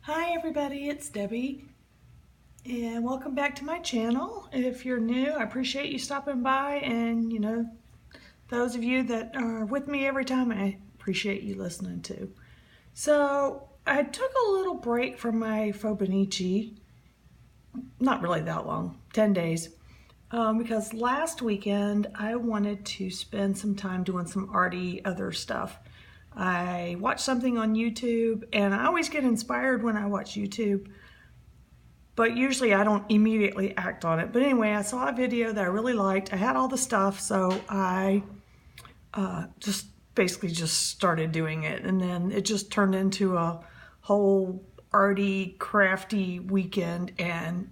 Hi everybody, it's Debbie and welcome back to my channel. If you're new, I appreciate you stopping by, and those of you that are with me every time, I appreciate you listening too. So I took a little break from my Fobonichi, not really that long, 10 days, because last weekend I wanted to spend some time doing some arty other stuff. I watched something on YouTube, and I always get inspired when I watch YouTube, but usually I don't immediately act on it. But anyway, I saw a video that I really liked. I had all the stuff, so I just basically just started doing it, and then it just turned into a whole arty, crafty weekend. And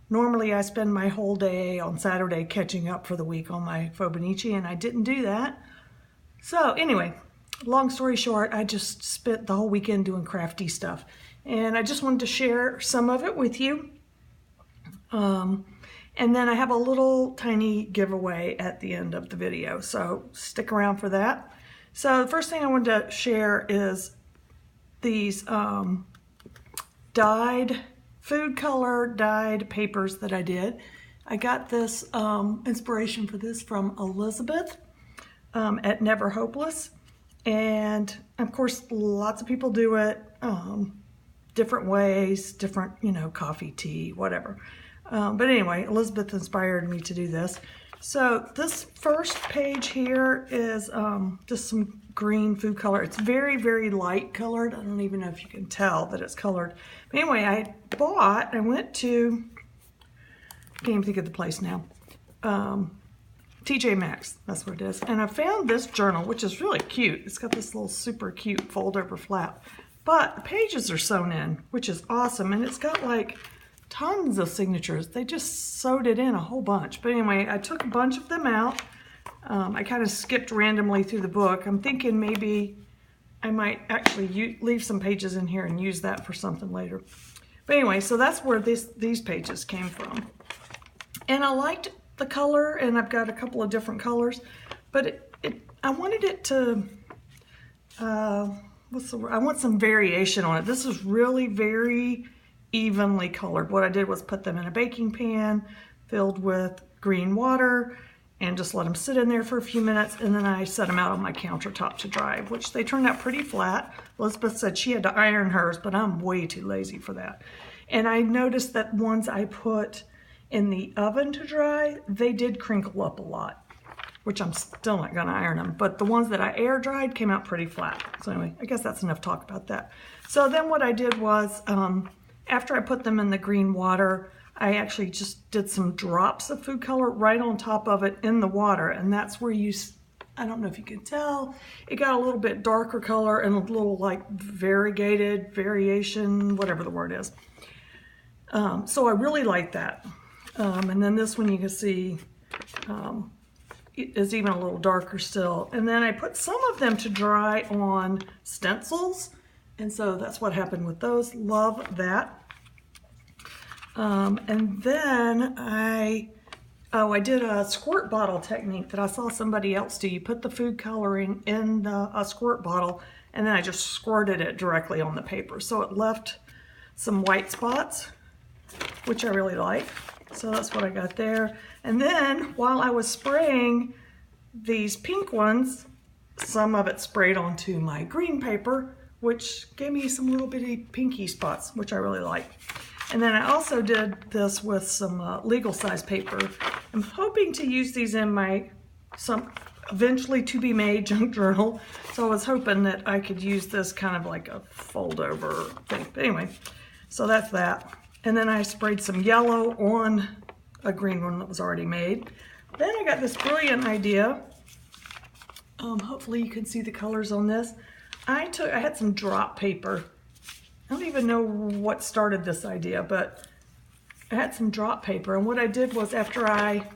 normally I spend my whole day on Saturday catching up for the week on my Fobonichi, and I didn't do that. So anyway, long story short, I just spent the whole weekend doing crafty stuff, and I just wanted to share some of it with you. And then I have a little tiny giveaway at the end of the video, so stick around for that. So the first thing I wanted to share is these food color dyed papers that I did. I got this inspiration for this from Elizabeth at Never Hopeless. And of course, lots of people do it different ways, different, coffee, tea, whatever. But anyway, Elizabeth inspired me to do this. So this first page here is just some green food color. It's very, very light colored. I don't even know if you can tell that it's colored. But anyway, I went to, I can't even think of the place now. TJ Maxx, that's what it is. And I found this journal, which is really cute. It's got this little super cute fold over flap, but the pages are sewn in, which is awesome. And it's got like tons of signatures. They just sewed it in a whole bunch. But anyway, I took a bunch of them out. I kind of skipped randomly through the book. I'm thinking maybe I might actually leave some pages in here and use that for something later. But anyway, so that's where these pages came from. And I liked the color, and I've got a couple of different colors, but I wanted it to, I want some variation on it. This is really very evenly colored. What I did was put them in a baking pan filled with green water and just let them sit in there for a few minutes, and then I set them out on my countertop to dry, which they turned out pretty flat. Elizabeth said she had to iron hers, but I'm way too lazy for that. And I noticed that ones I put in the oven to dry, they did crinkle up a lot, which I'm still not gonna iron them, but the ones that I air dried came out pretty flat. So anyway, I guess that's enough talk about that. So then what I did was, after I put them in the green water, I actually just did some drops of food color right on top of it in the water, and that's where I don't know if you can tell, it got a little bit darker color and a little like variegated, variation, whatever the word is. So I really like that. And then this one you can see is even a little darker still. And then I put some of them to dry on stencils, and so that's what happened with those. Love that. And then I did a squirt bottle technique that I saw somebody else do. You put the food coloring in a squirt bottle, and then I just squirted it directly on the paper. So it left some white spots, which I really like. So that's what I got there. And then while I was spraying these pink ones, some of it sprayed onto my green paper, which gave me some little bitty pinky spots, which I really like. And then I also did this with some legal size paper. I'm hoping to use these in some eventually to be made junk journal. So I was hoping that I could use this kind of like a fold over thing. But anyway, so that's that. And then I sprayed some yellow on a green one that was already made. Then I got this brilliant idea. Hopefully you can see the colors on this. I had some drop paper. I don't even know what started this idea, but I had some drop paper. And what I did was, after I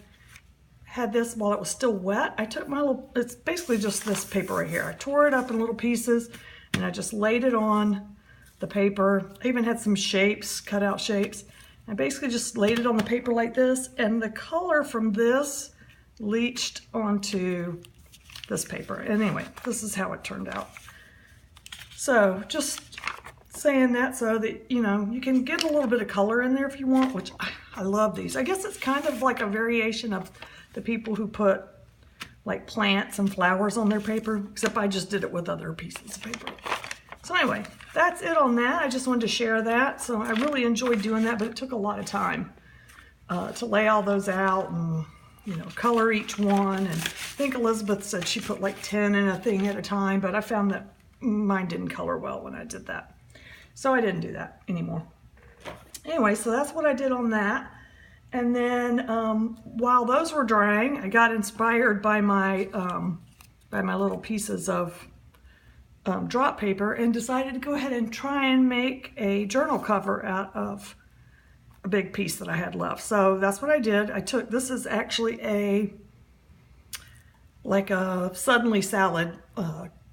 had this while it was still wet, I took it's basically just this paper right here. I tore it up in little pieces and I just laid it on the paper. I even had some shapes, cut out shapes. I basically just laid it on the paper like this, and the color from this leached onto this paper. And anyway, this is how it turned out. So just saying that so that, you know, you can get a little bit of color in there if you want, which I love these. I guess it's kind of like a variation of the people who put like plants and flowers on their paper, except I just did it with other pieces of paper. So anyway, that's it on that. I just wanted to share that. So I really enjoyed doing that, but it took a lot of time to lay all those out and, you know, color each one. And I think Elizabeth said she put like 10 in a thing at a time, but I found that mine didn't color well when I did that. So I didn't do that anymore. Anyway, so that's what I did on that. And then while those were drying, I got inspired by my little pieces of drop paper and decided to go ahead and try and make a journal cover out of a big piece that I had left. So that's what I did. This is actually like a Suddenly Salad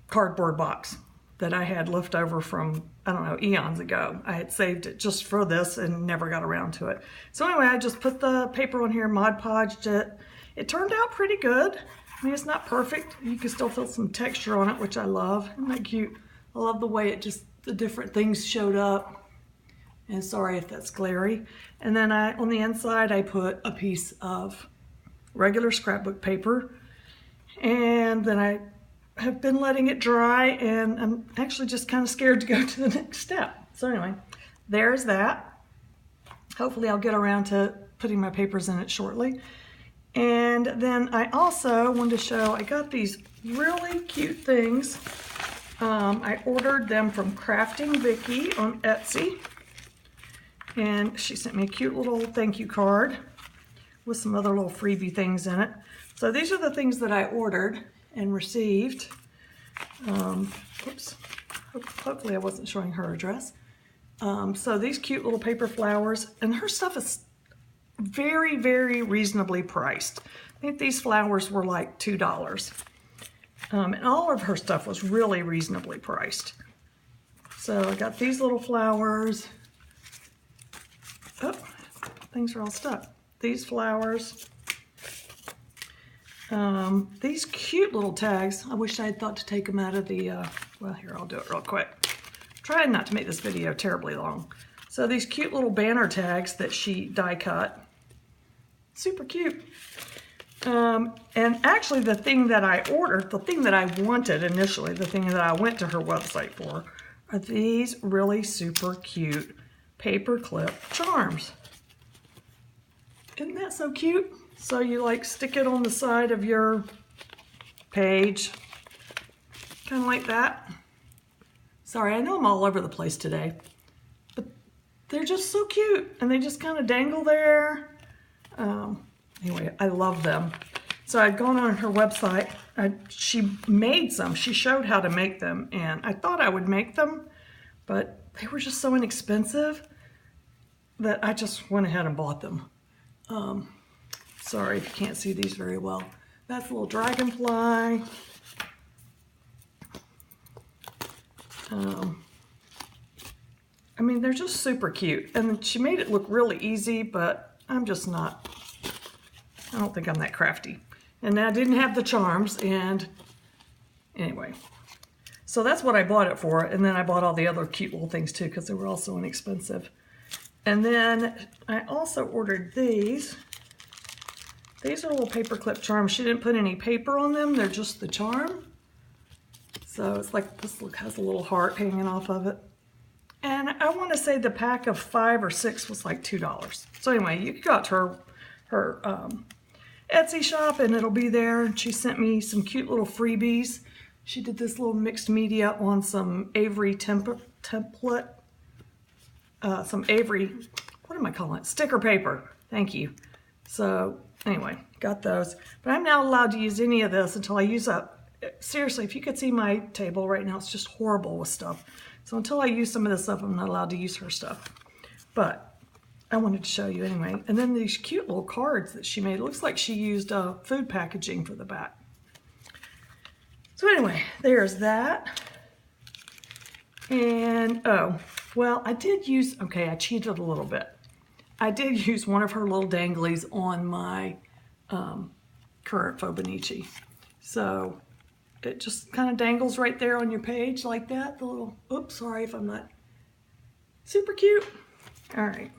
cardboard box that I had left over from, I don't know, eons ago. I had saved it just for this and never got around to it. So anyway, I just put the paper on here, Mod Podged it. It turned out pretty good. I mean, it's not perfect. You can still feel some texture on it, which I love. Isn't that cute? I love the way the different things showed up. And sorry if that's glary. And then on the inside, I put a piece of regular scrapbook paper. And then I have been letting it dry, and I'm actually just kind of scared to go to the next step. So anyway, there's that. Hopefully I'll get around to putting my papers in it shortly. And then I also wanted to show, I got these really cute things. I ordered them from Crafting Vicky on Etsy. And she sent me a cute little thank you card with some other little freebie things in it. So these are the things that I ordered and received. Oops. Hopefully I wasn't showing her address. So these cute little paper flowers, and her stuff is very, very reasonably priced. I think these flowers were like $2. And all of her stuff was really reasonably priced. So I got these little flowers. Oh, things are all stuck. These flowers. These cute little tags. I wish I had thought to take them out of the, well, here, I'll do it real quick. Trying not to make this video terribly long. So these cute little banner tags that she die cut. Super cute. And actually the thing that I ordered, the thing that I wanted initially, the thing that I went to her website for, are these really super cute paperclip charms. Isn't that so cute? So you like stick it on the side of your page, kind of like that. Sorry, I know I'm all over the place today, but they're just so cute and they just kind of dangle there. Anyway, I love them. So I'd gone on her website. She made some. She showed how to make them, and I thought I would make them, but they were just so inexpensive that I just went ahead and bought them. Sorry if you can't see these very well. That's a little dragonfly. I mean, they're just super cute. And she made it look really easy, but I'm just not, I don't think I'm that crafty. And I didn't have the charms, and anyway. So that's what I bought it for. And then I bought all the other cute little things too, because they were also inexpensive. And then I also ordered these. These are little paperclip charms. She didn't put any paper on them. They're just the charm. So it's like, this look has a little heart hanging off of it. And I want to say the pack of 5 or 6 was like $2. So anyway, you can go out to her Etsy shop and it'll be there. And she sent me some cute little freebies. She did this little mixed media on some Avery template. Some Avery, what am I calling it? Sticker paper. Thank you. So anyway, got those. But I'm not allowed to use any of this until I use up. Seriously, if you could see my table right now, it's just horrible with stuff. So until I use some of this stuff, I'm not allowed to use her stuff. But I wanted to show you anyway. And then these cute little cards that she made. It looks like she used food packaging for the back. So anyway, there's that. And, oh, well, I did use, okay, I cheated a little bit. I did use one of her little danglies on my current Fobonichi. So it just kind of dangles right there on your page like that. The little, oops, sorry if I'm not Super cute. All right.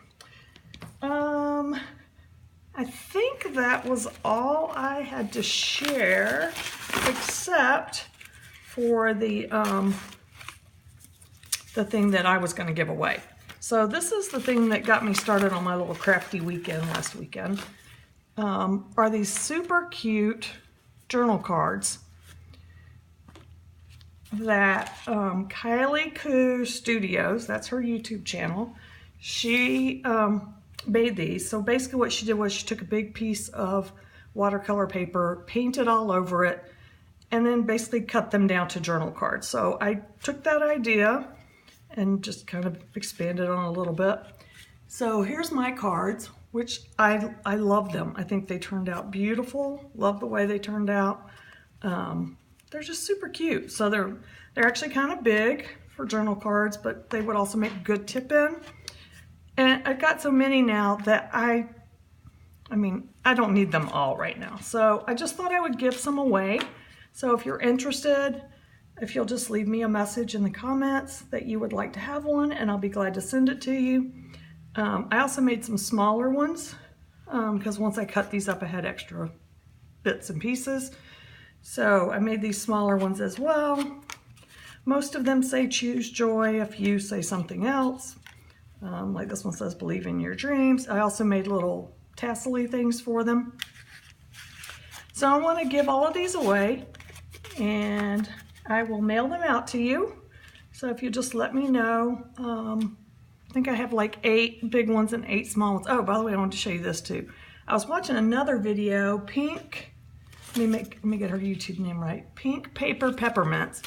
I think that was all I had to share, except for the thing that I was going to give away. So this is the thing that got me started on my little crafty weekend last weekend. Are these super cute journal cards that Kylie Koo Studios, that's her YouTube channel, she made these. So basically what she did was she took a big piece of watercolor paper, painted all over it, and then basically cut them down to journal cards. So I took that idea and just kind of expanded on it a little bit. So here's my cards, which I love them. I think they turned out beautiful. Love the way they turned out. They're just super cute. So they're actually kind of big for journal cards, but they would also make good tip in. And I've got so many now that I mean, I don't need them all right now. So I just thought I would give some away. So if you're interested, if you'll just leave me a message in the comments that you would like to have one, and I'll be glad to send it to you. I also made some smaller ones because once I cut these up, I had extra bits and pieces. So I made these smaller ones as well. Most of them say choose joy. A few say something else. Like this one says believe in your dreams. I also made little tassel-y things for them. So I want to give all of these away, and I will mail them out to you. So if you just let me know, I think I have like 8 big ones and 8 small ones. Oh, by the way, I wanted to show you this too. I was watching another video, Pink, let me get her YouTube name right, Pink Paper Peppermints.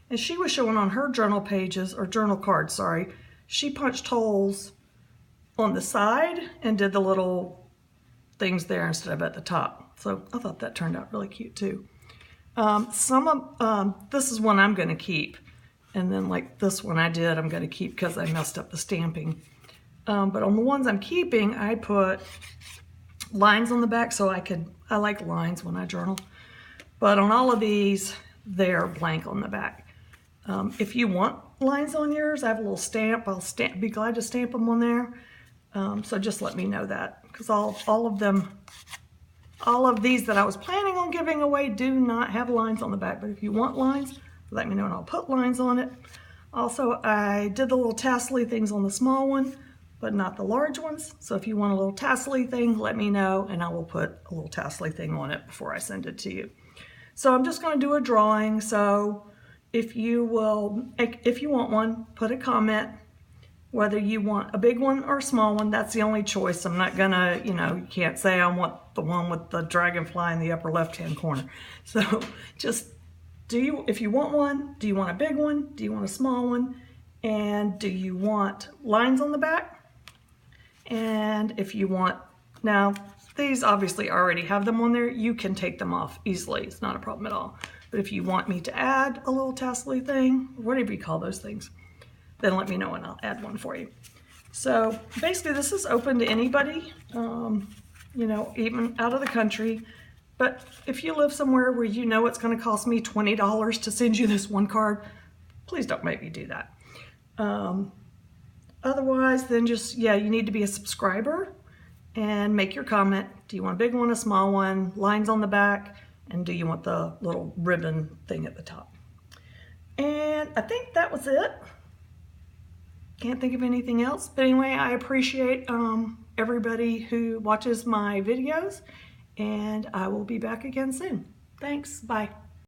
And she was showing on her journal pages, or journal cards, sorry, she punched holes on the side and did the little things there instead of at the top. So I thought that turned out really cute too. This is one I'm going to keep, and then like this one I'm going to keep because I messed up the stamping. But on the ones I'm keeping, I put lines on the back so I like lines when I journal. But on all of these, they're blank on the back. If you want lines on yours, I have a little stamp. I'll be glad to stamp them on there. So just let me know that, because all of these that I was planning on giving away do not have lines on the back. But if you want lines, let me know and I'll put lines on it. Also, I did the little tassel-y things on the small one, but not the large ones. So if you want a little tassel-y thing, let me know and I will put a little tassel-y thing on it before I send it to you. So I'm just going to do a drawing. So if you want one, put a comment. Whether you want a big one or a small one, that's the only choice. I'm not gonna, you can't say I want the one with the dragonfly in the upper left-hand corner. So just, if you want one, do you want a big one? Do you want a small one? And do you want lines on the back? And if you want, now these obviously already have them on there. You can take them off easily. It's not a problem at all. But if you want me to add a little tassel-y thing, whatever you call those things, then let me know and I'll add one for you. So basically this is open to anybody, even out of the country. But if you live somewhere where you know it's going to cost me $20 to send you this one card, please don't make me do that. Otherwise, then just, you need to be a subscriber and make your comment. Do you want a big one, a small one, lines on the back, and do you want the little ribbon thing at the top? And I think that was it. Can't think of anything else, but anyway, I appreciate everybody who watches my videos, and I will be back again soon. Thanks, bye.